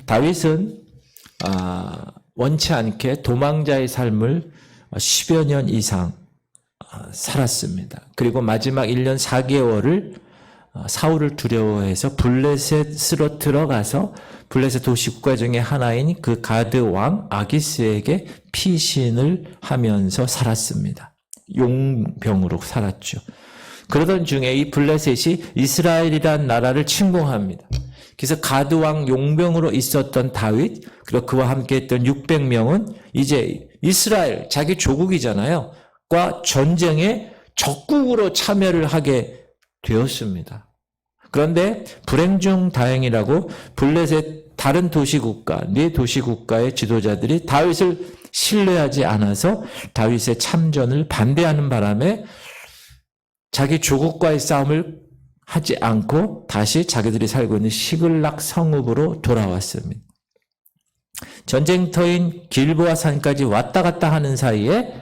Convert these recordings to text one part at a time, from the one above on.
다윗은 원치 않게 도망자의 삶을 10여 년 이상 살았습니다. 그리고 마지막 1년 4개월을 사울을 두려워해서 블레셋으로 들어가서 블레셋 도시 국가 중에 하나인 그 가드 왕 아기스에게 피신을 하면서 살았습니다. 용병으로 살았죠. 그러던 중에 이 블레셋이 이스라엘이라는 나라를 침공합니다. 그래서 가드 왕 용병으로 있었던 다윗, 그리고 그와 함께 했던 600명은 이제 이스라엘, 자기 조국이잖아요. 과 전쟁에 적국으로 참여를 하게 되었습니다. 그런데 불행 중 다행이라고 블레셋 다른 도시국가, 네 도시국가의 지도자들이 다윗을 신뢰하지 않아서 다윗의 참전을 반대하는 바람에 자기 조국과의 싸움을 하지 않고 다시 자기들이 살고 있는 시글락 성읍으로 돌아왔습니다. 전쟁터인 길보아 산까지 왔다 갔다 하는 사이에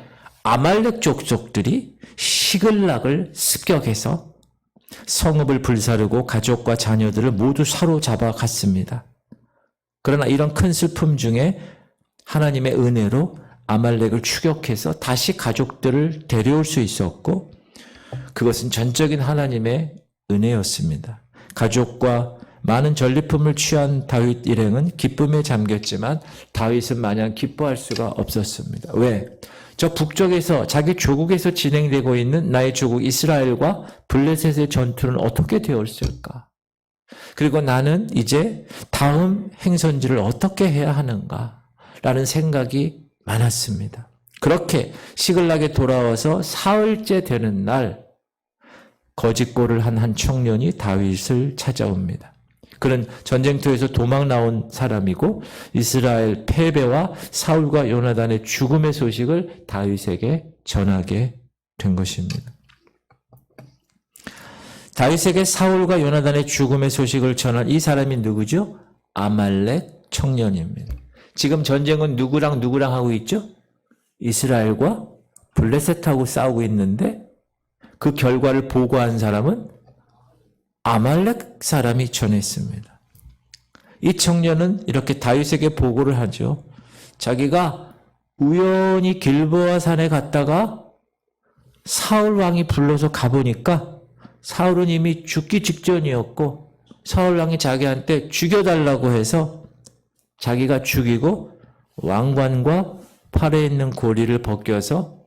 아말렉 족속들이 시글락을 습격해서 성읍을 불사르고 가족과 자녀들을 모두 사로잡아 갔습니다. 그러나 이런 큰 슬픔 중에 하나님의 은혜로 아말렉을 추격해서 다시 가족들을 데려올 수 있었고, 그것은 전적인 하나님의 은혜였습니다. 가족과 많은 전리품을 취한 다윗 일행은 기쁨에 잠겼지만 다윗은 마냥 기뻐할 수가 없었습니다. 왜? 저 북쪽에서 자기 조국에서 진행되고 있는 나의 조국 이스라엘과 블레셋의 전투는 어떻게 되었을까? 그리고 나는 이제 다음 행선지를 어떻게 해야 하는가? 라는 생각이 많았습니다. 그렇게 시글락에 돌아와서 사흘째 되는 날 거짓골을 한 청년이 다윗을 찾아옵니다. 그는 전쟁터에서 도망 나온 사람이고 이스라엘 패배와 사울과 요나단의 죽음의 소식을 다윗에게 전하게 된 것입니다. 다윗에게 사울과 요나단의 죽음의 소식을 전한 이 사람이 누구죠? 아말렉 청년입니다. 지금 전쟁은 누구랑 하고 있죠? 이스라엘과 블레셋하고 싸우고 있는데 그 결과를 보고한 사람은 아말렉 사람이 전했습니다. 이 청년은 이렇게 다윗에게 보고를 하죠. 자기가 우연히 길보아 산에 갔다가 사울 왕이 불러서 가보니까 사울은 이미 죽기 직전이었고 사울 왕이 자기한테 죽여달라고 해서 자기가 죽이고 왕관과 팔에 있는 고리를 벗겨서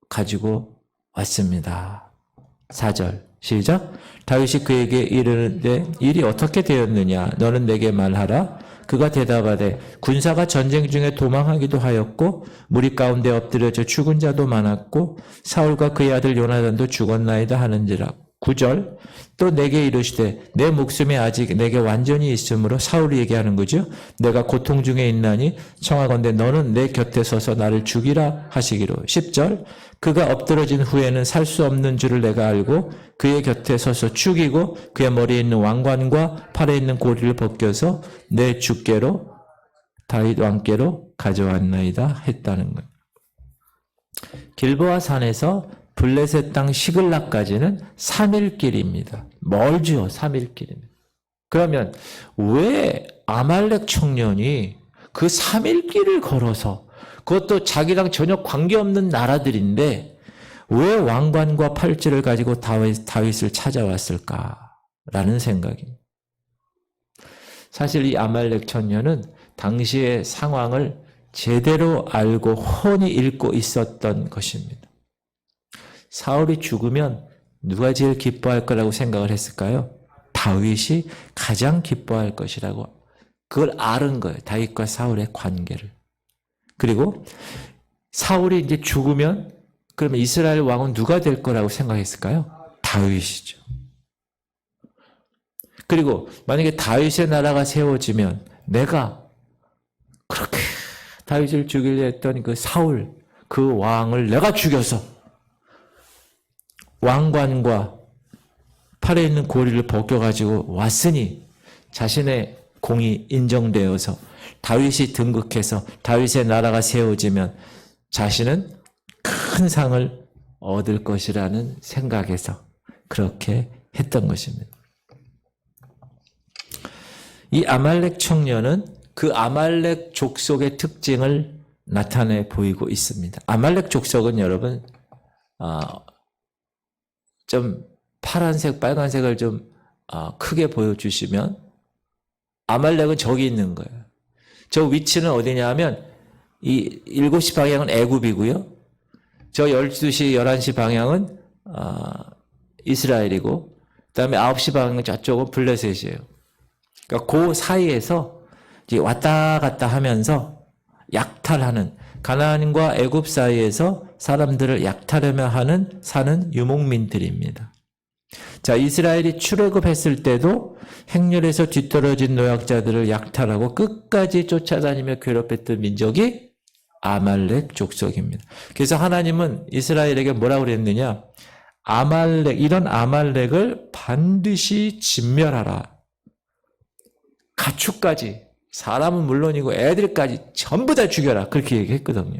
가지고 왔습니다. 4절 시작. 다윗이 그에게 이르는데 일이 어떻게 되었느냐? 너는 내게 말하라. 그가 대답하되 군사가 전쟁 중에 도망하기도 하였고 무리 가운데 엎드려져 죽은 자도 많았고 사울과 그의 아들 요나단도 죽었나이다 하는지라. 9절 또 내게 이르시되 내 목숨이 아직 내게 완전히 있으므로 사울이 얘기하는 거죠. 내가 고통 중에 있나니 청하건대 너는 내 곁에 서서 나를 죽이라 하시기로. 10절 그가 엎드러진 후에는 살 수 없는 줄을 내가 알고 그의 곁에 서서 죽이고 그의 머리에 있는 왕관과 팔에 있는 고리를 벗겨서 내 주께로 다윗 왕께로 가져왔나이다 했다는 거예요. 길보아 산에서 블레셋 땅 시글락까지는 3일 길입니다. 멀죠. 3일 길입니다. 그러면 왜 아말렉 청년이 그 3일 길을 걸어서 그것도 자기랑 전혀 관계없는 나라들인데 왜 왕관과 팔찌를 가지고 다윗을 찾아왔을까라는 생각입니다. 사실 이 아말렉 청년은 당시의 상황을 제대로 알고 훤히 읽고 있었던 것입니다. 사울이 죽으면 누가 제일 기뻐할 거라고 생각을 했을까요? 다윗이 가장 기뻐할 것이라고 그걸 아는 거예요. 다윗과 사울의 관계를. 그리고 사울이 이제 죽으면 그러면 이스라엘 왕은 누가 될 거라고 생각했을까요? 다윗이죠. 그리고 만약에 다윗의 나라가 세워지면 내가 그렇게 다윗을 죽이려 했던 그 사울, 그 왕을 내가 죽여서 왕관과 팔에 있는 고리를 벗겨가지고 왔으니 자신의 공이 인정되어서 다윗이 등극해서 다윗의 나라가 세워지면 자신은 큰 상을 얻을 것이라는 생각에서 그렇게 했던 것입니다. 이 아말렉 청년은 그 아말렉 족속의 특징을 나타내 보이고 있습니다. 아말렉 족속은 여러분 좀 파란색, 빨간색을 좀 크게 보여주시면 아말렉은 저기 있는 거예요. 저 위치는 어디냐 하면 이 7시 방향은 애굽이고요. 저 12시, 11시 방향은 이스라엘이고 그 다음에 9시 방향은 저쪽은 블레셋이에요. 그러니까 그 사이에서 이제 왔다 갔다 하면서 약탈하는, 가나안과 애굽 사이에서 사람들을 약탈하며 사는 유목민들입니다. 자, 이스라엘이 출애굽했을 때도 행렬에서 뒤떨어진 노약자들을 약탈하고 끝까지 쫓아다니며 괴롭혔던 민족이 아말렉 족속입니다. 그래서 하나님은 이스라엘에게 뭐라고 그랬느냐? 이런 아말렉을 반드시 진멸하라. 가축까지, 사람은 물론이고 애들까지 전부 다 죽여라. 그렇게 얘기했거든요.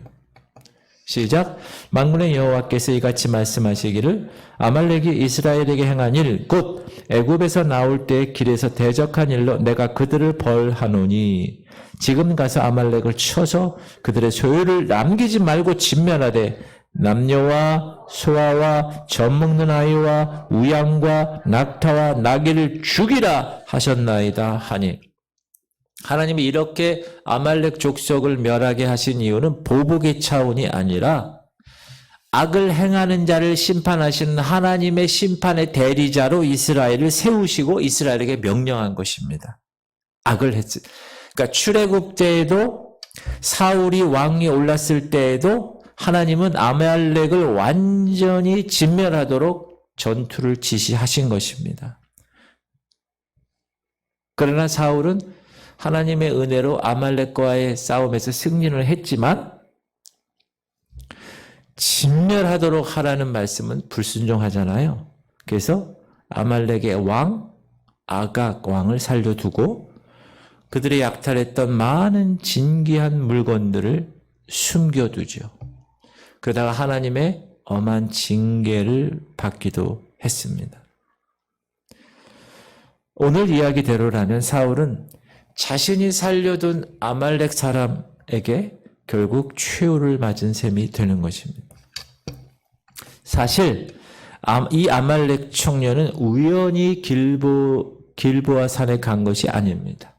시작. 만군의 여호와께서 이같이 말씀하시기를 아말렉이 이스라엘에게 행한 일, 곧 애굽에서 나올 때 길에서 대적한 일로 내가 그들을 벌하노니 지금 가서 아말렉을 쳐서 그들의 소유를 남기지 말고 진멸하되 남녀와 소아와 젖먹는 아이와 우양과 낙타와 나귀를 죽이라 하셨나이다 하니, 하나님이 이렇게 아말렉 족속을 멸하게 하신 이유는 보복의 차원이 아니라 악을 행하는 자를 심판하시는 하나님의 심판의 대리자로 이스라엘을 세우시고 이스라엘에게 명령한 것입니다. 악을 했을, 그러니까 출애굽 때에도 사울이 왕위 올랐을 때에도 하나님은 아말렉을 완전히 진멸하도록 전투를 지시하신 것입니다. 그러나 사울은 하나님의 은혜로 아말렉과의 싸움에서 승리를 했지만 진멸하도록 하라는 말씀은 불순종하잖아요. 그래서 아말렉의 왕 아각 왕을 살려두고 그들이 약탈했던 많은 진귀한 물건들을 숨겨두죠. 그러다가 하나님의 엄한 징계를 받기도 했습니다. 오늘 이야기대로라면 사울은 자신이 살려둔 아말렉 사람에게 결국 최후를 맞은 셈이 되는 것입니다. 사실 이 아말렉 청년은 우연히 길보아 산에 간 것이 아닙니다.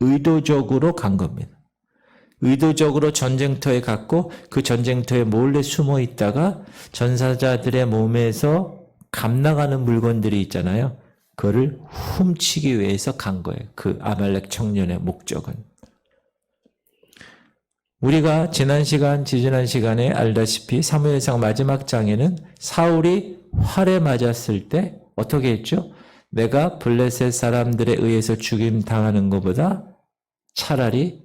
의도적으로 간 겁니다. 의도적으로 전쟁터에 갔고 그 전쟁터에 몰래 숨어 있다가 전사자들의 몸에서 감나가는 물건들이 있잖아요. 그거를 훔치기 위해서 간 거예요. 그 아말렉 청년의 목적은. 우리가 지지난 시간에 알다시피 사무엘상 마지막 장에는 사울이 활에 맞았을 때 어떻게 했죠? 내가 블레셋 사람들에 의해서 죽임 당하는 것보다 차라리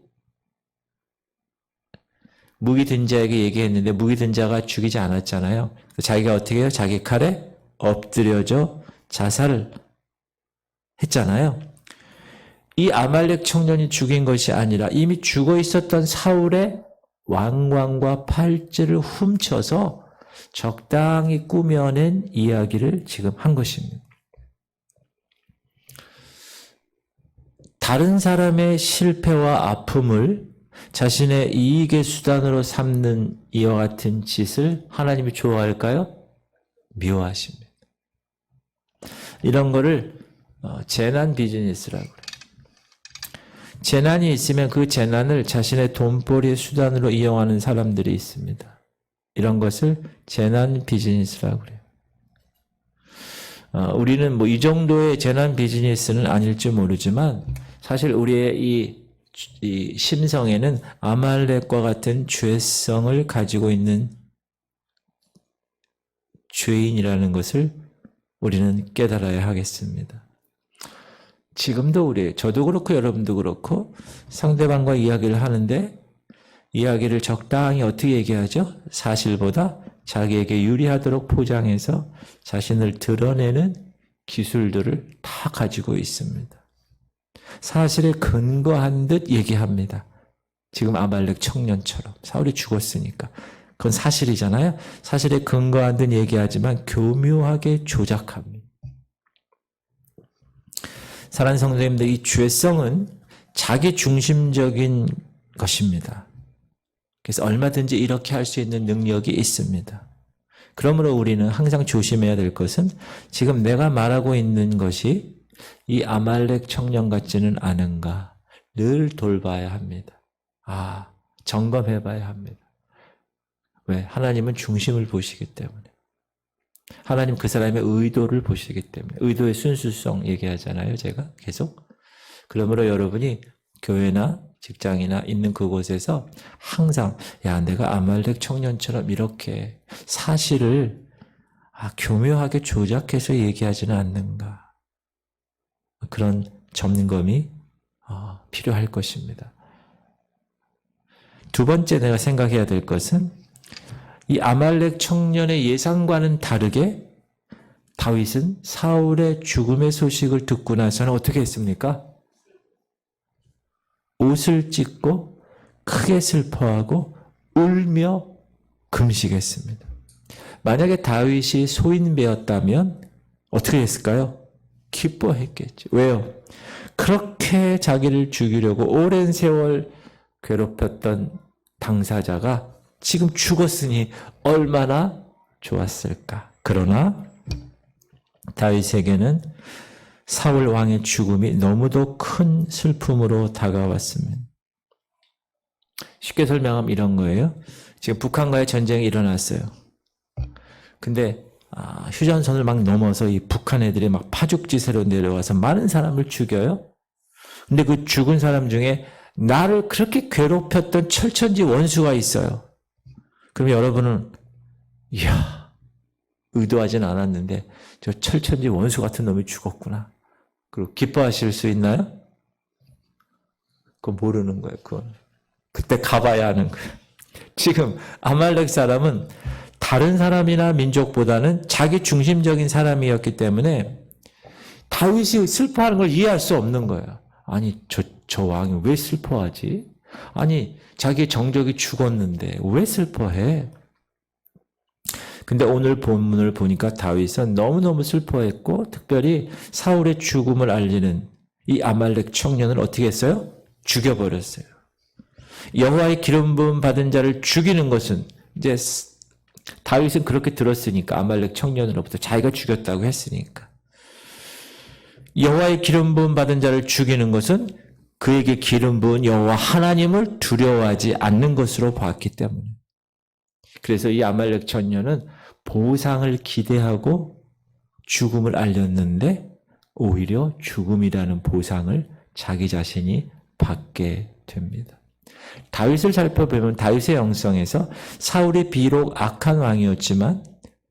무기 든 자에게 얘기했는데 무기 든 자가 죽이지 않았잖아요. 자기가 어떻게 해요? 자기 칼에 엎드려져 자살을 했잖아요. 이 아말렉 청년이 죽인 것이 아니라 이미 죽어 있었던 사울의 왕관과 팔찌를 훔쳐서 적당히 꾸며낸 이야기를 지금 한 것입니다. 다른 사람의 실패와 아픔을 자신의 이익의 수단으로 삼는 이와 같은 짓을 하나님이 좋아할까요? 미워하십니다. 이런 거를 재난 비즈니스라고 그래요. 재난이 있으면 그 재난을 자신의 돈벌이의 수단으로 이용하는 사람들이 있습니다. 이런 것을 재난 비즈니스라고 그래요. 우리는 이 정도의 재난 비즈니스는 아닐지 모르지만 사실 우리의 이 심성에는 아말렉과 같은 죄성을 가지고 있는 죄인이라는 것을 우리는 깨달아야 하겠습니다. 지금도 저도 그렇고 여러분도 그렇고 상대방과 이야기를 하는데 이야기를 적당히 어떻게 얘기하죠? 사실보다 자기에게 유리하도록 포장해서 자신을 드러내는 기술들을 다 가지고 있습니다. 사실에 근거한 듯 얘기합니다. 지금 아말렉 청년처럼 사울이 죽었으니까 그건 사실이잖아요. 사실에 근거한 듯 얘기하지만 교묘하게 조작합니다. 사랑하는 성도님들, 이 죄성은 자기 중심적인 것입니다. 그래서 얼마든지 이렇게 할 수 있는 능력이 있습니다. 그러므로 우리는 항상 조심해야 될 것은 지금 내가 말하고 있는 것이 이 아말렉 청년 같지는 않은가 늘 돌봐야 합니다. 점검해 봐야 합니다. 왜? 하나님은 중심을 보시기 때문에. 하나님 그 사람의 의도를 보시기 때문에. 의도의 순수성 얘기하잖아요, 제가 계속. 그러므로 여러분이 교회나 직장이나 있는 그곳에서 항상 내가 아말렉 청년처럼 이렇게 사실을 교묘하게 조작해서 얘기하지는 않는가. 그런 점검이 필요할 것입니다. 두 번째 내가 생각해야 될 것은 이 아말렉 청년의 예상과는 다르게 다윗은 사울의 죽음의 소식을 듣고 나서는 어떻게 했습니까? 옷을 찢고 크게 슬퍼하고 울며 금식했습니다. 만약에 다윗이 소인배였다면 어떻게 했을까요? 기뻐했겠죠. 왜요? 그렇게 자기를 죽이려고 오랜 세월 괴롭혔던 당사자가 지금 죽었으니 얼마나 좋았을까. 그러나 다윗에게는 사울 왕의 죽음이 너무도 큰 슬픔으로 다가왔습니다. 쉽게 설명하면 이런 거예요. 지금 북한과의 전쟁이 일어났어요. 근데 휴전선을 막 넘어서 이 북한 애들이 막 파죽지세로 내려와서 많은 사람을 죽여요. 근데 그 죽은 사람 중에 나를 그렇게 괴롭혔던 철천지 원수가 있어요. 그럼 여러분은 의도하진 않았는데 저 철천지 원수 같은 놈이 죽었구나. 그리고 기뻐하실 수 있나요? 그거 모르는 거예요. 그건 그때 가봐야 하는 거예요. 지금 아말렉 사람은 다른 사람이나 민족보다는 자기 중심적인 사람이었기 때문에 다윗이 슬퍼하는 걸 이해할 수 없는 거예요. 아니 저 왕이 왜 슬퍼하지? 아니 자기 정적이 죽었는데 왜 슬퍼해? 근데 오늘 본문을 보니까 다윗은 너무너무 슬퍼했고 특별히 사울의 죽음을 알리는 이 아말렉 청년을 어떻게 했어요? 죽여버렸어요. 여호와의 기름 부음 받은 자를 죽이는 것은 이제 다윗은 그렇게 들었으니까 아말렉 청년으로부터 자기가 죽였다고 했으니까 여호와의 기름 부음 받은 자를 죽이는 것은 그에게 기름 부은 여호와 하나님을 두려워하지 않는 것으로 보았기 때문에 그래서 이 아말렉 청년은 보상을 기대하고 죽음을 알렸는데 오히려 죽음이라는 보상을 자기 자신이 받게 됩니다. 다윗을 살펴보면 다윗의 영성에서 사울이 비록 악한 왕이었지만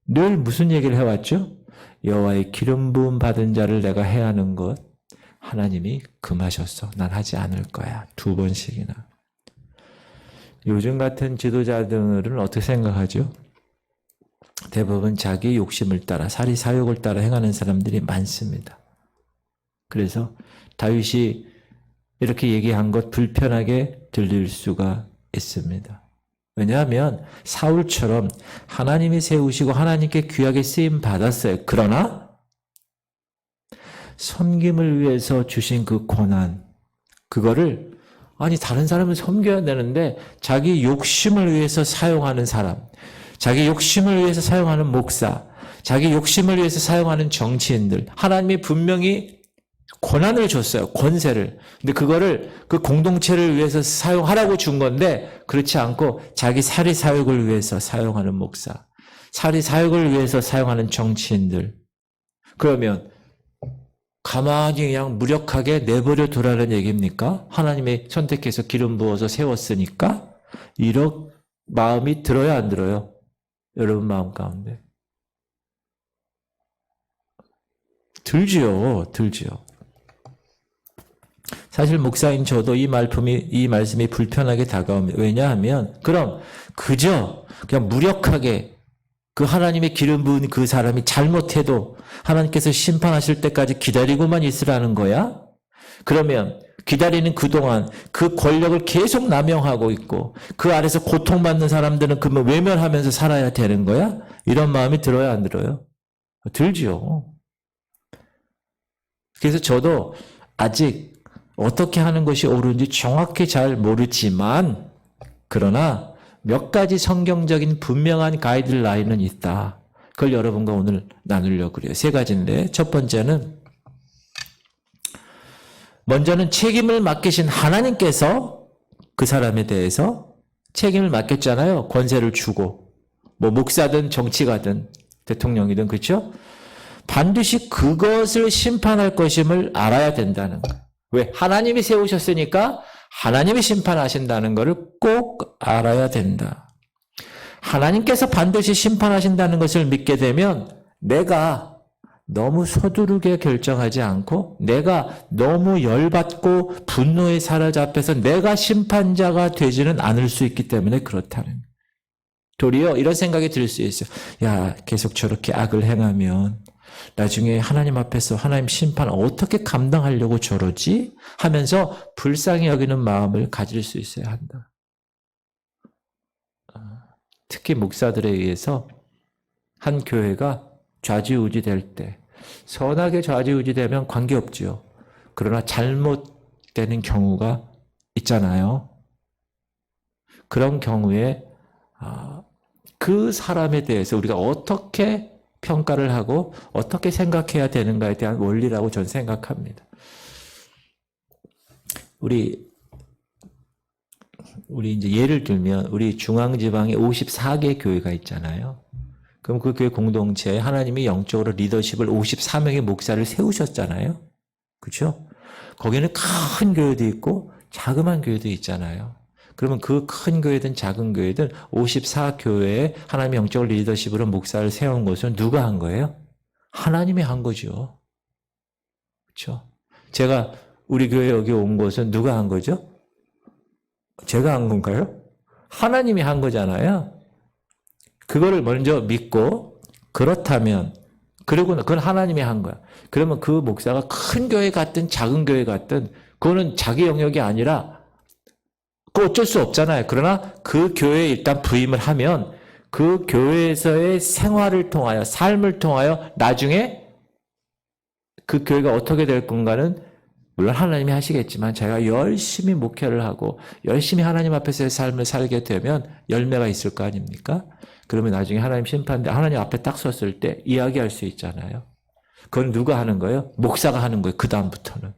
늘 무슨 얘기를 해왔죠? 여호와의 기름 부음 받은 자를 내가 해하는 것 하나님이 금하셨어. 난 하지 않을 거야. 2번씩이나. 요즘 같은 지도자들은 어떻게 생각하죠? 대부분 자기 욕심을 따라 사리사욕을 따라 행하는 사람들이 많습니다. 그래서 다윗이 이렇게 얘기한 것 불편하게 들릴 수가 있습니다. 왜냐하면 사울처럼 하나님이 세우시고 하나님께 귀하게 쓰임 받았어요. 그러나 섬김을 위해서 주신 그 고난, 그거를 다른 사람을 섬겨야 되는데 자기 욕심을 위해서 사용하는 사람, 자기 욕심을 위해서 사용하는 목사, 자기 욕심을 위해서 사용하는 정치인들, 하나님이 분명히 권한을 줬어요. 권세를. 근데 그거를 그 공동체를 위해서 사용하라고 준 건데 그렇지 않고 자기 사리사욕을 위해서 사용하는 목사, 사리사욕을 위해서 사용하는 정치인들. 그러면 가만히 그냥 무력하게 내버려 두라는 얘기입니까? 하나님이 선택해서 기름 부어서 세웠으니까? 이런 마음이 들어야 안 들어요? 여러분 마음 가운데. 들지요. 사실 목사인 저도 이 말씀이 불편하게 다가옵니다. 왜냐하면 그럼 그저 그냥 무력하게 그 하나님의 기름 부은 그 사람이 잘못해도 하나님께서 심판하실 때까지 기다리고만 있으라는 거야? 그러면 기다리는 그동안 그 권력을 계속 남용하고 있고 그 아래서 고통받는 사람들은 그러면 외면하면서 살아야 되는 거야? 이런 마음이 들어요, 안 들어요? 들지요. 그래서 저도 아직 어떻게 하는 것이 옳은지 정확히 잘 모르지만 그러나 몇 가지 성경적인 분명한 가이드라인은 있다. 그걸 여러분과 오늘 나누려고 그래요. 세 가지인데 첫 번째는 먼저는 책임을 맡기신 하나님께서 그 사람에 대해서 책임을 맡겼잖아요. 권세를 주고 뭐 목사든 정치가든 대통령이든 그렇죠? 반드시 그것을 심판할 것임을 알아야 된다는 거예요. 왜? 하나님이 세우셨으니까 하나님이 심판하신다는 것을 꼭 알아야 된다. 하나님께서 반드시 심판하신다는 것을 믿게 되면 내가 너무 서두르게 결정하지 않고 내가 너무 열받고 분노에 사로잡혀서 내가 심판자가 되지는 않을 수 있기 때문에 그렇다는 거예요. 도리어 이런 생각이 들 수 있어요. 야, 계속 저렇게 악을 행하면 나중에 하나님 앞에서 하나님 심판 어떻게 감당하려고 저러지? 하면서 불쌍히 여기는 마음을 가질 수 있어야 한다. 특히 목사들에 의해서 한 교회가 좌지우지 될 때, 선하게 좌지우지 되면 관계없지요. 그러나 잘못되는 경우가 있잖아요. 그런 경우에 그 사람에 대해서 우리가 어떻게 평가를 하고 어떻게 생각해야 되는가에 대한 원리라고 저는 생각합니다. 우리 이제 예를 들면 우리 중앙지방에 54개 교회가 있잖아요. 그럼 그 교회 공동체에 하나님이 영적으로 리더십을 54명의 목사를 세우셨잖아요. 그렇죠? 거기는 큰 교회도 있고 자그마한 교회도 있잖아요. 그러면 그 큰 교회든 작은 교회든 54교회에 하나님의 영적 리더십으로 목사를 세운 것은 누가 한 거예요? 하나님이 한 거죠. 그렇죠? 제가 우리 교회 여기 온 것은 누가 한 거죠? 제가 한 건가요? 하나님이 한 거잖아요. 그거를 먼저 믿고 그렇다면 그리고 그건 하나님이 한 거야. 그러면 그 목사가 큰 교회 같든 작은 교회 같든 그거는 자기 영역이 아니라 그 어쩔 수 없잖아요. 그러나 그 교회에 일단 부임을 하면 그 교회에서의 생활을 통하여 삶을 통하여 나중에 그 교회가 어떻게 될 건가는 물론 하나님이 하시겠지만 제가 열심히 목회를 하고 열심히 하나님 앞에서의 삶을 살게 되면 열매가 있을 거 아닙니까? 그러면 나중에 하나님 심판대 하나님 앞에 딱 섰을 때 이야기할 수 있잖아요. 그건 누가 하는 거예요? 목사가 하는 거예요. 그 다음부터는.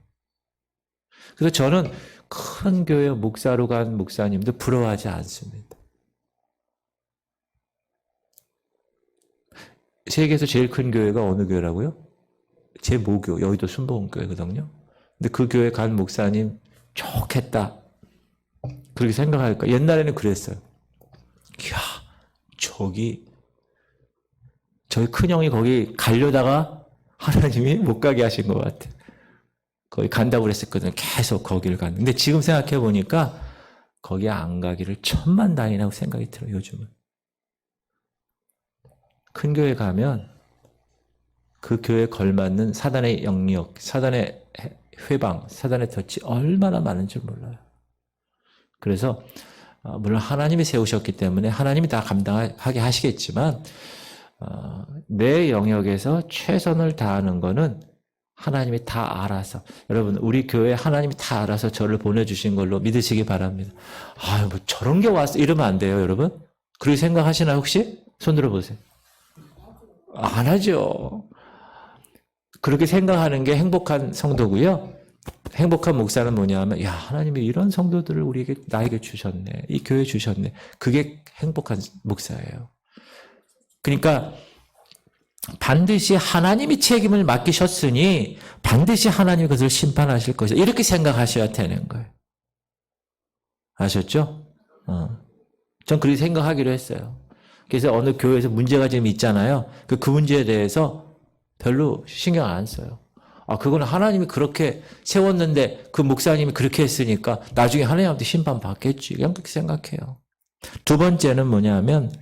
그래서 저는 큰 교회 목사로 간 목사님도 부러워하지 않습니다. 세계에서 제일 큰 교회가 어느 교회라고요? 제 모교, 여의도 순복음교회거든요. 근데 그 교회 간 목사님 좋겠다. 그렇게 생각할까? 옛날에는 그랬어요. 이야, 저기 큰형이 거기 가려다가 하나님이 못 가게 하신 것 같아. 거기 간다고 그랬었거든요. 계속 거기를 갔는데. 근데 지금 생각해 보니까 거기 안 가기를 천만다행이라고 생각이 들어요. 요즘은. 큰 교회 가면 그 교회에 걸맞는 사단의 영역, 사단의 회방, 사단의 덫이 얼마나 많은지 몰라요. 그래서 물론 하나님이 세우셨기 때문에 하나님이 다 감당하게 하시겠지만 내 영역에서 최선을 다하는 거는 하나님이 다 알아서. 여러분 우리 교회 하나님이 다 알아서 저를 보내주신 걸로 믿으시기 바랍니다. 아유 뭐 저런 게 왔어 이러면 안 돼요 여러분. 그렇게 생각하시나요 혹시? 손 들어보세요. 안 하죠. 그렇게 생각하는 게 행복한 성도고요. 행복한 목사는 뭐냐면 야 하나님이 이런 성도들을 나에게 주셨네. 이 교회 주셨네. 그게 행복한 목사예요. 그러니까 반드시 하나님이 책임을 맡기셨으니 반드시 하나님이 그것을 심판하실 것이다. 이렇게 생각하셔야 되는 거예요. 아셨죠? 전 그렇게 생각하기로 했어요. 그래서 어느 교회에서 문제가 좀 있잖아요. 그 문제에 대해서 별로 신경 안 써요. 그거는 하나님이 그렇게 세웠는데 그 목사님이 그렇게 했으니까 나중에 하나님한테 심판 받겠지. 그냥 그렇게 생각해요. 두 번째는 뭐냐면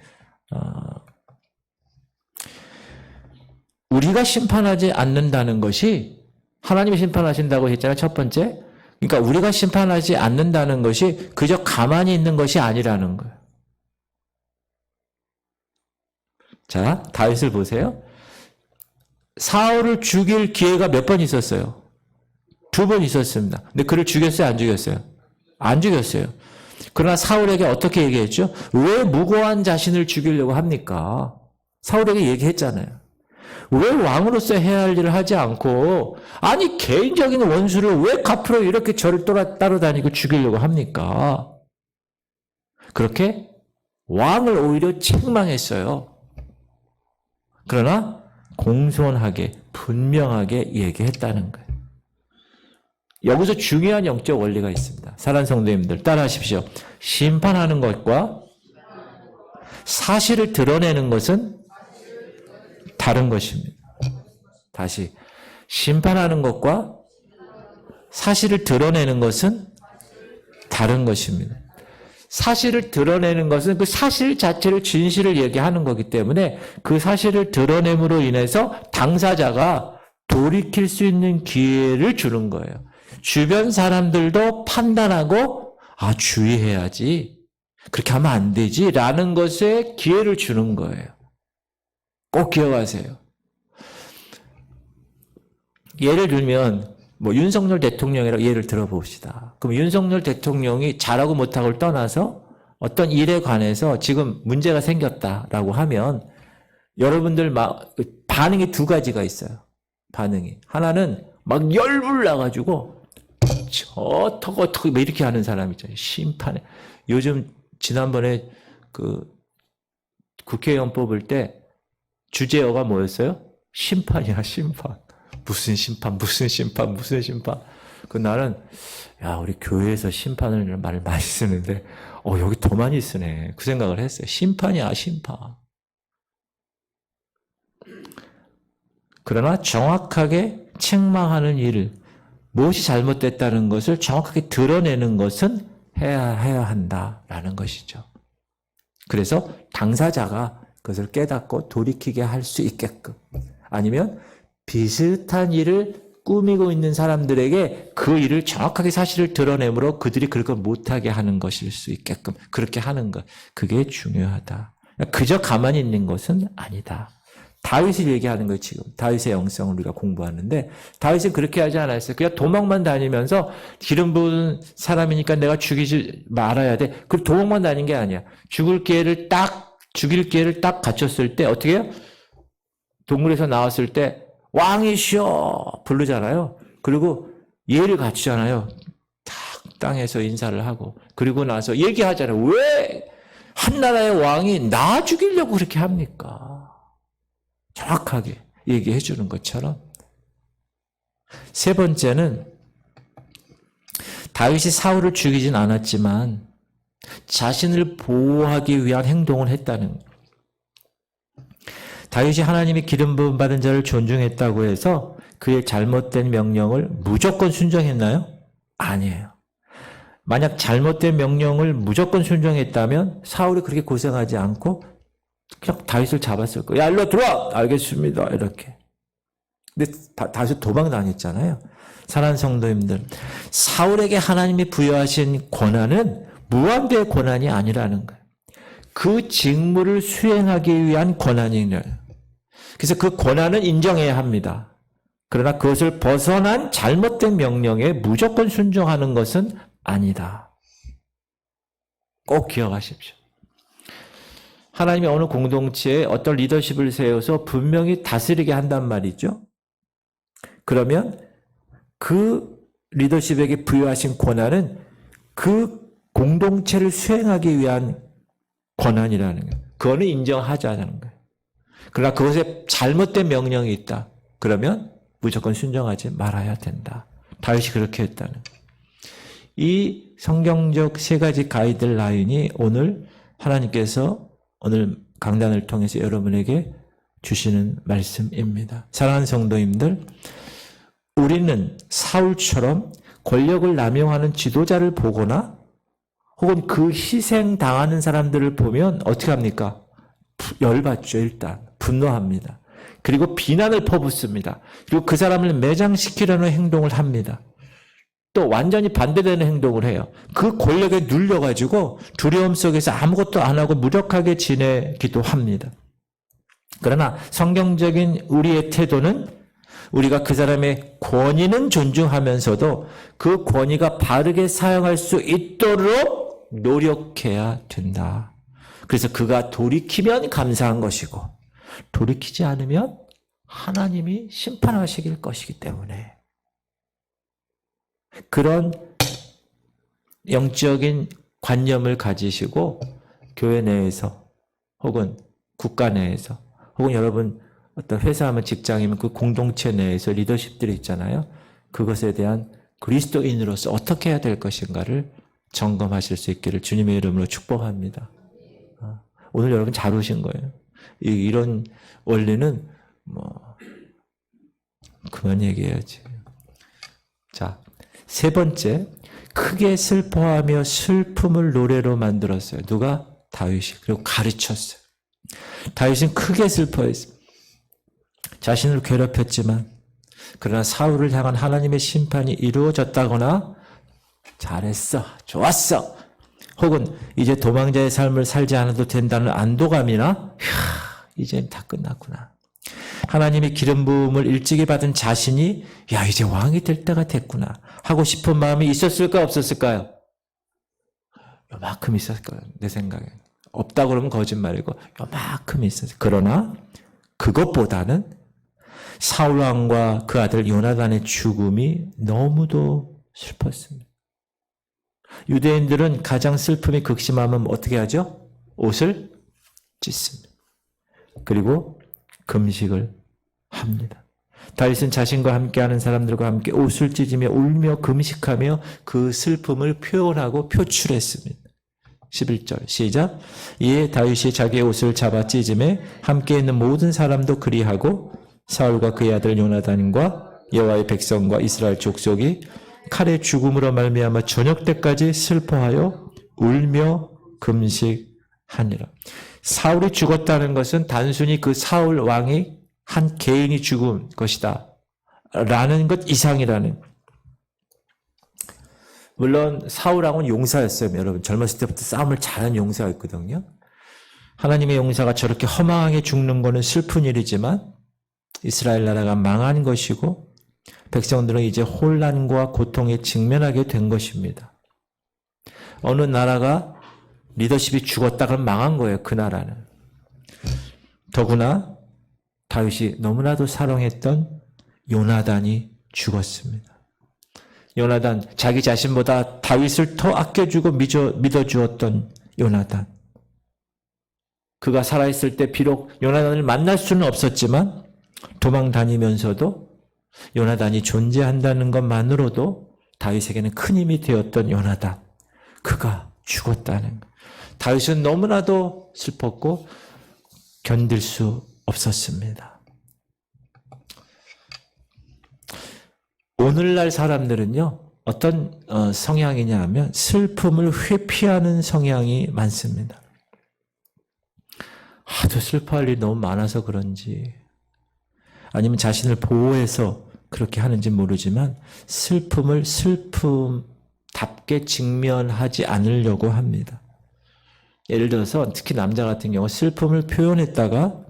우리가 심판하지 않는다는 것이 하나님이 심판하신다고 했잖아요. 첫 번째. 그러니까 우리가 심판하지 않는다는 것이 그저 가만히 있는 것이 아니라는 거예요. 자, 다윗을 보세요. 사울을 죽일 기회가 몇 번 있었어요? 2번 있었습니다. 근데 그를 죽였어요? 안 죽였어요? 안 죽였어요. 그러나 사울에게 어떻게 얘기했죠? 왜 무고한 자신을 죽이려고 합니까? 사울에게 얘기했잖아요. 왜 왕으로서 해야 할 일을 하지 않고 아니 개인적인 원수를 왜 갚으러 이렇게 저를 따라다니고 죽이려고 합니까? 그렇게 왕을 오히려 책망했어요. 그러나 공손하게 분명하게 얘기했다는 거예요. 여기서 중요한 영적 원리가 있습니다. 사랑하는 성도님들 따라하십시오. 심판하는 것과 사실을 드러내는 것은 다른 것입니다. 다시 심판하는 것과 사실을 드러내는 것은 다른 것입니다. 사실을 드러내는 것은 그 사실 자체를 진실을 얘기하는 거기 때문에 그 사실을 드러냄으로 인해서 당사자가 돌이킬 수 있는 기회를 주는 거예요. 주변 사람들도 판단하고 주의해야지. 그렇게 하면 안 되지. 라는 것에 기회를 주는 거예요. 꼭 기억하세요. 예를 들면 윤석열 대통령이라고 예를 들어봅시다. 그럼 윤석열 대통령이 잘하고 못하고를 떠나서 어떤 일에 관해서 지금 문제가 생겼다라고 하면 여러분들 반응이 두 가지가 있어요. 반응이. 하나는 막 열불 나가지고 어떻게 이렇게 하는 사람 있잖아요. 심판에. 요즘 지난번에 국회의원 뽑을 때 주제어가 뭐였어요? 심판이야, 심판. 무슨 심판. 나는, 우리 교회에서 심판을 말을 많이 쓰는데, 여기 더 많이 쓰네. 그 생각을 했어요. 심판이야, 심판. 그러나 정확하게 책망하는 일, 무엇이 잘못됐다는 것을 정확하게 드러내는 것은 해야 한다라는 것이죠. 그래서 당사자가 그것을 깨닫고 돌이키게 할 수 있게끔 아니면 비슷한 일을 꾸미고 있는 사람들에게 그 일을 정확하게 사실을 드러내므로 그들이 그걸 못하게 하는 것일 수 있게끔 그렇게 하는 것. 그게 중요하다. 그저 가만히 있는 것은 아니다. 다윗을 얘기하는 거예요, 지금. 다윗의 영성을 우리가 공부하는데, 다윗은 그렇게 하지 않았어요. 그냥 도망만 다니면서, 기름 부은 사람이니까 내가 죽이지 말아야 돼. 그 도망만 다닌 게 아니야. 죽일 기회를 딱 갖췄을 때, 어떻게 해요? 동굴에서 나왔을 때, 왕이시여! 부르잖아요. 그리고 예를 갖추잖아요. 딱 땅에서 인사를 하고. 그리고 나서 얘기하잖아요. 왜 한 나라의 왕이 나 죽이려고 그렇게 합니까? 정확하게 얘기해 주는 것처럼. 세 번째는 다윗이 사울을 죽이진 않았지만 자신을 보호하기 위한 행동을 했다는 거예요. 다윗이 하나님이 기름 부음 받은 자를 존중했다고 해서 그의 잘못된 명령을 무조건 순종했나요? 아니에요. 만약 잘못된 명령을 무조건 순종했다면 사울이 그렇게 고생하지 않고 그냥 다윗을 잡았을 거예요. 야, 일로 들어와! 알겠습니다. 이렇게. 근데 다윗이 도망 다녔잖아요. 사랑하는 성도님들, 사울에게 하나님이 부여하신 권한은 무한대의 권한이 아니라는 거예요. 그 직무를 수행하기 위한 권한이에요. 그래서 그 권한은 인정해야 합니다. 그러나 그것을 벗어난 잘못된 명령에 무조건 순종하는 것은 아니다. 꼭 기억하십시오. 하나님이 어느 공동체에 어떤 리더십을 세워서 분명히 다스리게 한단 말이죠. 그러면 그 리더십에게 부여하신 권한은 그 공동체를 수행하기 위한 권한이라는 거예요. 그거는 인정하자는 거예요. 그러나 그것에 잘못된 명령이 있다. 그러면 무조건 순종하지 말아야 된다. 다윗이 그렇게 했다는 거예요. 이 성경적 세 가지 가이드라인이 오늘 하나님께서 오늘 강단을 통해서 여러분에게 주시는 말씀입니다. 사랑하는 성도님들, 우리는 사울처럼 권력을 남용하는 지도자를 보거나 혹은 그 희생당하는 사람들을 보면 어떻게 합니까? 열받죠. 일단 분노합니다. 그리고 비난을 퍼붓습니다. 그리고 그 사람을 매장시키려는 행동을 합니다. 또 완전히 반대되는 행동을 해요. 그 권력에 눌려가지고 두려움 속에서 아무것도 안 하고 무력하게 지내기도 합니다. 그러나 성경적인 우리의 태도는 우리가 그 사람의 권위는 존중하면서도 그 권위가 바르게 사용할 수 있도록 노력해야 된다. 그래서 그가 돌이키면 감사한 것이고 돌이키지 않으면 하나님이 심판하시길 것이기 때문에 그런 영적인 관념을 가지시고 교회 내에서 혹은 국가 내에서 혹은 여러분 어떤 회사하면 직장이면 그 공동체 내에서 리더십들이 있잖아요. 그것에 대한 그리스도인으로서 어떻게 해야 될 것인가를 점검하실 수 있기를 주님의 이름으로 축복합니다. 오늘 여러분 잘 오신 거예요. 이런 원리는 그만 얘기해야지. 자, 세 번째, 크게 슬퍼하며 슬픔을 노래로 만들었어요. 누가? 다윗이. 그리고 가르쳤어요. 다윗은 크게 슬퍼했어요. 자신을 괴롭혔지만 그러나 사울을 향한 하나님의 심판이 이루어졌다거나 잘했어, 좋았어, 혹은 이제 도망자의 삶을 살지 않아도 된다는 안도감이나 이제 다 끝났구나, 하나님의 기름 부음을 일찍이 받은 자신이 야 이제 왕이 될 때가 됐구나 하고 싶은 마음이 있었을까 없었을까요? 요만큼 있었을 거예요. 내 생각에. 없다 그러면 거짓말이고 요만큼 있었어요. 그러나 그것보다는 사울왕과 그 아들 요나단의 죽음이 너무도 슬펐습니다. 유대인들은 가장 슬픔이 극심하면 어떻게 하죠? 옷을 찢습니다. 그리고 금식을 합니다. 다윗은 자신과 함께하는 사람들과 함께 옷을 찢으며 울며 금식하며 그 슬픔을 표현하고 표출했습니다. 11절 시작. 이에 다윗이 자기의 옷을 잡아 찢음에 함께 있는 모든 사람도 그리하고 사울과 그의 아들 요나단과 여호와의 백성과 이스라엘 족속이 칼의 죽음으로 말미암아 저녁 때까지 슬퍼하여 울며 금식하니라. 사울이 죽었다는 것은 단순히 그 사울 왕이 한 개인이 죽은 것이다 라는 것 이상이라는. 물론 사울 왕은 용사였어요. 여러분 젊었을 때부터 싸움을 잘한 용사였거든요. 하나님의 용사가 저렇게 허망하게 죽는 것은 슬픈 일이지만 이스라엘 나라가 망한 것이고 백성들은 이제 혼란과 고통에 직면하게 된 것입니다. 어느 나라가 리더십이 죽었다 그러면 망한 거예요. 그 나라는. 더구나 다윗이 너무나도 사랑했던 요나단이 죽었습니다. 요나단, 자기 자신보다 다윗을 더 아껴주고 믿어주었던 요나단. 그가 살아있을 때 비록 요나단을 만날 수는 없었지만 도망 다니면서도 요나단이 존재한다는 것만으로도 다윗에게는 큰 힘이 되었던 요나단. 그가 죽었다는 것. 다윗은 너무나도 슬펐고 견딜 수 없었습니다. 오늘날 사람들은요, 어떤 성향이냐 하면 슬픔을 회피하는 성향이 많습니다. 하도 슬퍼할 일이 너무 많아서 그런지 아니면 자신을 보호해서 그렇게 하는지 모르지만 슬픔을 슬픔답게 직면하지 않으려고 합니다. 예를 들어서 특히 남자 같은 경우 슬픔을 표현했다가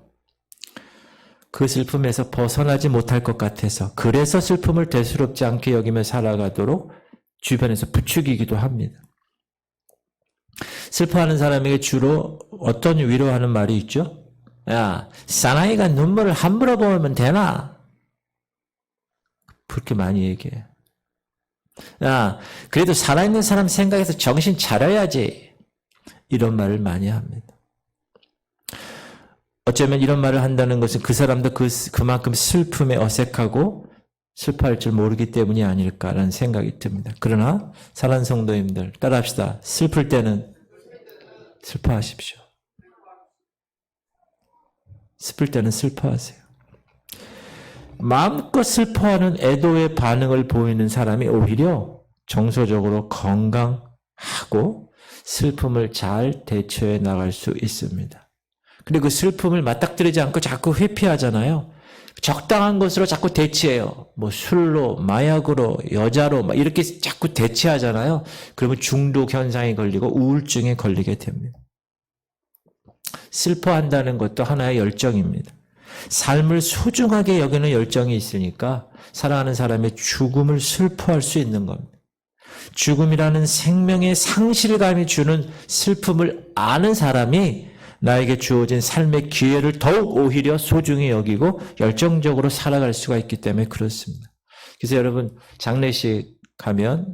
그 슬픔에서 벗어나지 못할 것 같아서 그래서 슬픔을 대수롭지 않게 여기며 살아가도록 주변에서 부추기기도 합니다. 슬퍼하는 사람에게 주로 어떤 위로하는 말이 있죠? 야, 사나이가 눈물을 함부로 보면 되나? 그렇게 많이 얘기해요. 야, 그래도 살아있는 사람 생각해서 정신 차려야지. 이런 말을 많이 합니다. 어쩌면 이런 말을 한다는 것은 그 사람도 그만큼 슬픔에 어색하고 슬퍼할 줄 모르기 때문이 아닐까라는 생각이 듭니다. 그러나 사랑하는 성도님들 따라합시다. 슬플 때는 슬퍼하십시오. 슬플 때는 슬퍼하세요. 마음껏 슬퍼하는 애도의 반응을 보이는 사람이 오히려 정서적으로 건강하고 슬픔을 잘 대처해 나갈 수 있습니다. 근데 그 슬픔을 맞닥뜨리지 않고 자꾸 회피하잖아요. 적당한 것으로 자꾸 대치해요. 뭐 술로, 마약으로, 여자로 막 이렇게 자꾸 대치하잖아요. 그러면 중독 현상이 걸리고 우울증에 걸리게 됩니다. 슬퍼한다는 것도 하나의 열정입니다. 삶을 소중하게 여기는 열정이 있으니까 사랑하는 사람의 죽음을 슬퍼할 수 있는 겁니다. 죽음이라는 생명의 상실감이 주는 슬픔을 아는 사람이 나에게 주어진 삶의 기회를 더욱 오히려 소중히 여기고 열정적으로 살아갈 수가 있기 때문에 그렇습니다. 그래서 여러분 장례식 가면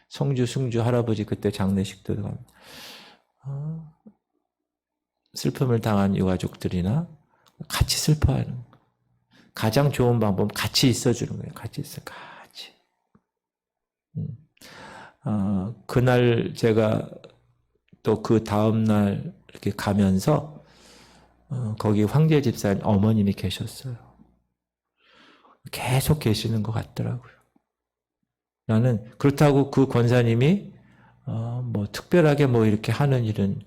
성주, 승주 할아버지 그때 장례식도 가면 슬픔을 당한 유가족들이나 같이 슬퍼하는 거예요. 가장 좋은 방법은 같이 있어주는 거예요. 같이 있어, 같이. 그날 제가 또 그 다음날 이렇게 가면서 거기 황제 집사님 어머님이 계셨어요. 계속 계시는 것 같더라고요. 나는 그렇다고 그 권사님이 뭐 특별하게 뭐 이렇게 하는 일은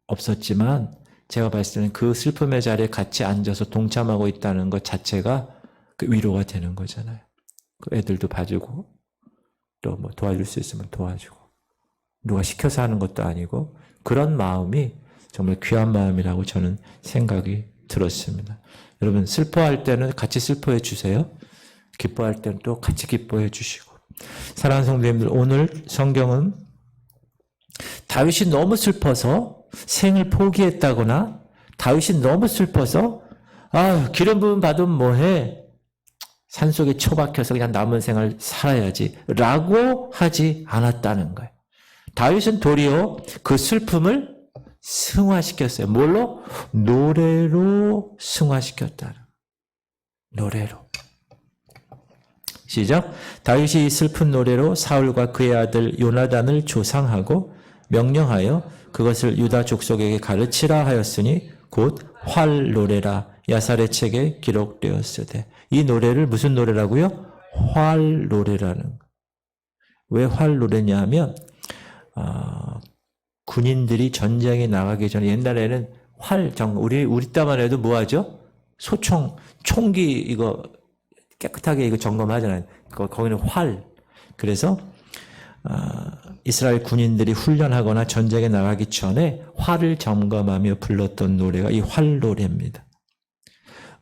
없었지만 제가 봤을 때는 그 슬픔의 자리에 같이 앉아서 동참하고 있다는 것 자체가 그 위로가 되는 거잖아요. 그 애들도 봐주고 또 뭐 도와줄 수 있으면 도와주고 누가 시켜서 하는 것도 아니고 그런 마음이 정말 귀한 마음이라고 저는 생각이 들었습니다. 여러분 슬퍼할 때는 같이 슬퍼해 주세요. 기뻐할 때는 또 같이 기뻐해 주시고. 사랑하는 성도님들, 오늘 성경은 다윗이 너무 슬퍼서 생을 포기했다거나 다윗이 너무 슬퍼서 기름 부음 받으면 뭐해? 산속에 처박혀서 그냥 남은 생을 살아야지 라고 하지 않았다는 거예요. 다윗은 도리어 그 슬픔을 승화시켰어요. 뭘로? 노래로 승화시켰다. 노래로. 시작. 다윗이 슬픈 노래로 사울과 그의 아들 요나단을 조상하고 명령하여 그것을 유다 족속에게 가르치라 하였으니 곧 활노래라 야살의 책에 기록되었으되. 이 노래를 무슨 노래라고요? 활노래라는 거. 왜 활노래냐 하면 군인들이 전쟁에 나가기 전에 옛날에는 우리 때만 해도 뭐 하죠? 소총, 총기 이거 깨끗하게 이거 점검하잖아요. 거기는 활. 그래서 이스라엘 군인들이 훈련하거나 전쟁에 나가기 전에 활을 점검하며 불렀던 노래가 이 활노래입니다.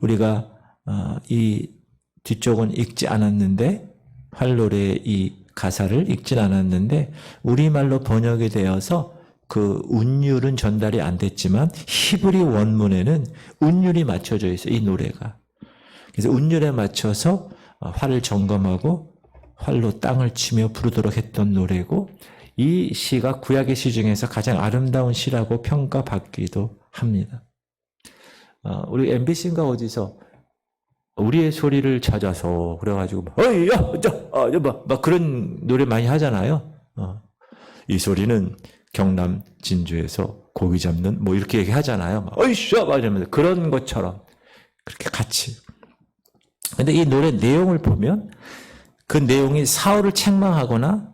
우리가 이 뒤쪽은 읽지 않았는데 활노래의 이 가사를 읽진 않았는데 우리말로 번역이 되어서 그 운율은 전달이 안 됐지만 히브리 원문에는 운율이 맞춰져 있어요. 이 노래가. 그래서 운율에 맞춰서 활을 점검하고 활로 땅을 치며 부르도록 했던 노래고 이 시가 구약의 시 중에서 가장 아름다운 시라고 평가받기도 합니다. 우리 MBC인가 어디서 우리의 소리를 찾아서 그래가지고 막 그런 노래 많이 하잖아요. 이 소리는 경남 진주에서 고기 잡는 뭐 이렇게 얘기하잖아요. 어이씨 막 이러면서 그런 것처럼 그렇게 같이. 근데 이 노래 내용을 보면 그 내용이 사울을 책망하거나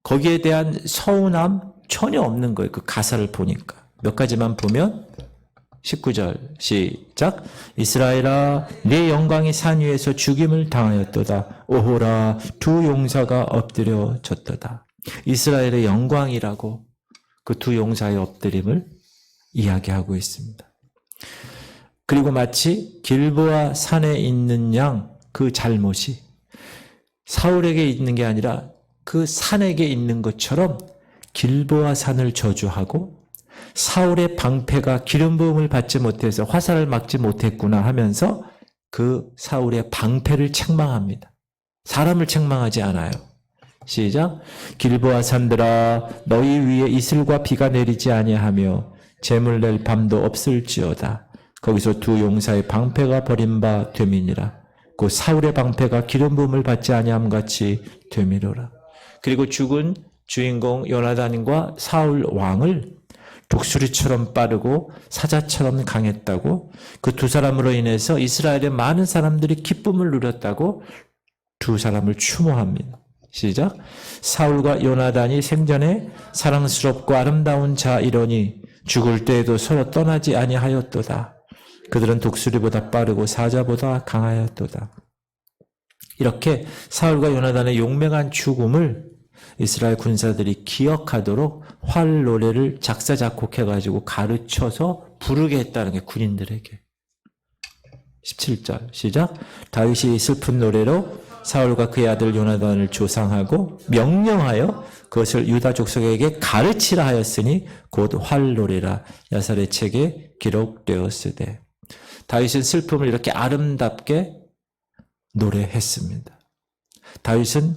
거기에 대한 서운함 전혀 없는 거예요. 그 가사를 보니까. 몇 가지만 보면 19절 시작. 이스라엘아 내 영광이 산 위에서 죽임을 당하였도다. 오호라 두 용사가 엎드려졌도다. 이스라엘의 영광이라고 그 두 용사의 엎드림을 이야기하고 있습니다. 그리고 마치 길보아 산에 있는 양 그 잘못이 사울에게 있는 게 아니라 그 산에게 있는 것처럼 길보아 산을 저주하고 사울의 방패가 기름 부음을 받지 못해서 화살을 막지 못했구나 하면서 그 사울의 방패를 책망합니다. 사람을 책망하지 않아요. 시작. 길보아 산들아 너희 위에 이슬과 비가 내리지 아니하며 재물 낼 밤도 없을지어다. 거기서 두 용사의 방패가 버린 바 됨이니라. 그 사울의 방패가 기름 부음을 받지 아니함 같이 됨이로라. 그리고 죽은 주인공 요나단과 사울 왕을 독수리처럼 빠르고 사자처럼 강했다고 그 두 사람으로 인해서 이스라엘의 많은 사람들이 기쁨을 누렸다고 두 사람을 추모합니다. 시작. 사울과 요나단이 생전에 사랑스럽고 아름다운 자이러니 죽을 때에도 서로 떠나지 아니하였도다. 그들은 독수리보다 빠르고 사자보다 강하였도다. 이렇게 사울과 요나단의 용맹한 죽음을 이스라엘 군사들이 기억하도록 활 노래를 작사 작곡해가지고 가르쳐서 부르게 했다는 게 군인들에게. 17절 시작. 다윗이 슬픈 노래로 사울과 그의 아들 요나단을 조상하고 명령하여 그것을 유다 족속에게 가르치라 하였으니 곧 활노래라. 야살의 책에 기록되었으되. 다윗은 슬픔을 이렇게 아름답게 노래했습니다. 다윗은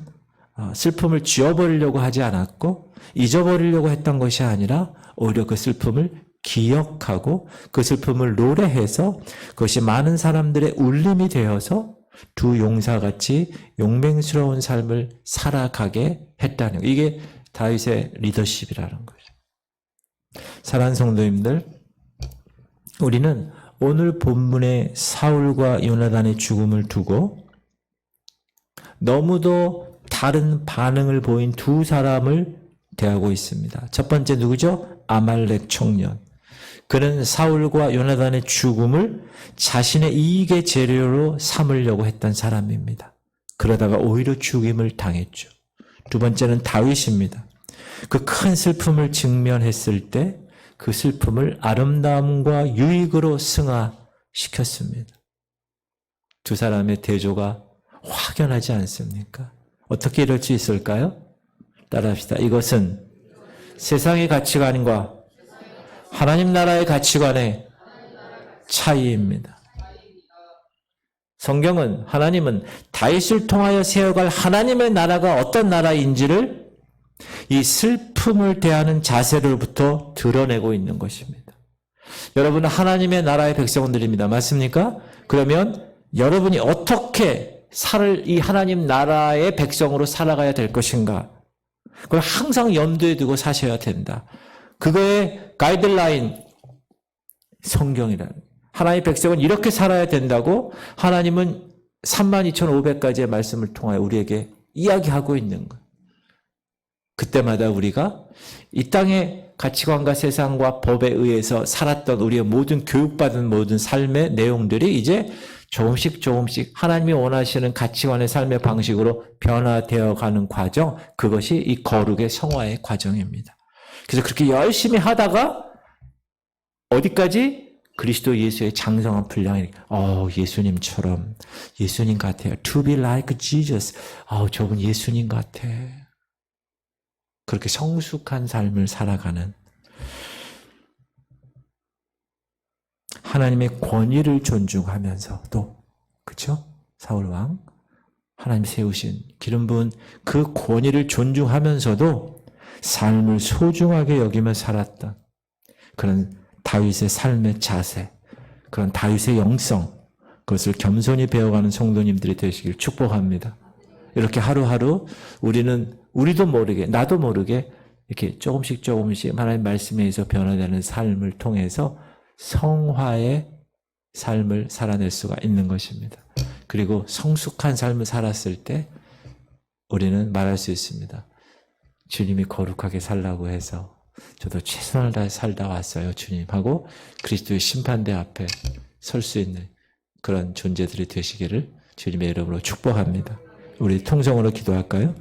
슬픔을 지워버리려고 하지 않았고 잊어버리려고 했던 것이 아니라 오히려 그 슬픔을 기억하고 그 슬픔을 노래해서 그것이 많은 사람들의 울림이 되어서 두 용사같이 용맹스러운 삶을 살아가게 했다는 것. 이게 다윗의 리더십이라는 거죠. 사랑하는 성도님들, 우리는 오늘 본문의 사울과 요나단의 죽음을 두고 너무도 다른 반응을 보인 두 사람을 대하고 있습니다. 첫 번째 누구죠? 아말렉 청년. 그는 사울과 요나단의 죽음을 자신의 이익의 재료로 삼으려고 했던 사람입니다. 그러다가 오히려 죽임을 당했죠. 두 번째는 다윗입니다. 그 큰 슬픔을 직면했을 때 그 슬픔을 아름다움과 유익으로 승화시켰습니다. 두 사람의 대조가 확연하지 않습니까? 어떻게 이럴 수 있을까요? 따라합시다. 이것은 세상의 가치관과 하나님 나라의 가치관의 차이입니다. 성경은 하나님은 다윗을 통하여 세워갈 하나님의 나라가 어떤 나라인지를 이 슬픔을 대하는 자세로부터 드러내고 있는 것입니다. 여러분은 하나님의 나라의 백성들입니다. 맞습니까? 그러면 여러분이 어떻게 이 하나님 나라의 백성으로 살아가야 될 것인가? 그걸 항상 염두에 두고 사셔야 된다. 그거의 가이드라인, 성경이라는. 하나님의 백성은 이렇게 살아야 된다고 하나님은 32,500가지의 말씀을 통하여 우리에게 이야기하고 있는 것. 그때마다 우리가 이 땅의 가치관과 세상과 법에 의해서 살았던 우리의 모든 교육받은 모든 삶의 내용들이 이제 조금씩 하나님이 원하시는 가치관의 삶의 방식으로 변화되어 가는 과정, 그것이 이 거룩의 성화의 과정입니다. 그래서 그렇게 열심히 하다가 어디까지? 그리스도 예수의 장성한 분량이 예수님처럼 예수님 같아요. To be like Jesus. 저분 예수님 같아. 그렇게 성숙한 삶을 살아가는 하나님의 권위를 존중하면서도 그렇죠? 사울 왕 하나님 세우신 기름 부은 그 권위를 존중하면서도 삶을 소중하게 여기며 살았던 그런 다윗의 삶의 자세, 그런 다윗의 영성, 그것을 겸손히 배워가는 성도님들이 되시길 축복합니다. 이렇게 하루하루 우리도 모르게, 나도 모르게 이렇게 조금씩 하나님 말씀에 의해서 변화되는 삶을 통해서 성화의 삶을 살아낼 수가 있는 것입니다. 그리고 성숙한 삶을 살았을 때 우리는 말할 수 있습니다. 주님이 거룩하게 살라고 해서 저도 최선을 다해 살다 왔어요, 주님. 하고 그리스도의 심판대 앞에 설 수 있는 그런 존재들이 되시기를 주님의 이름으로 축복합니다. 우리 통성으로 기도할까요?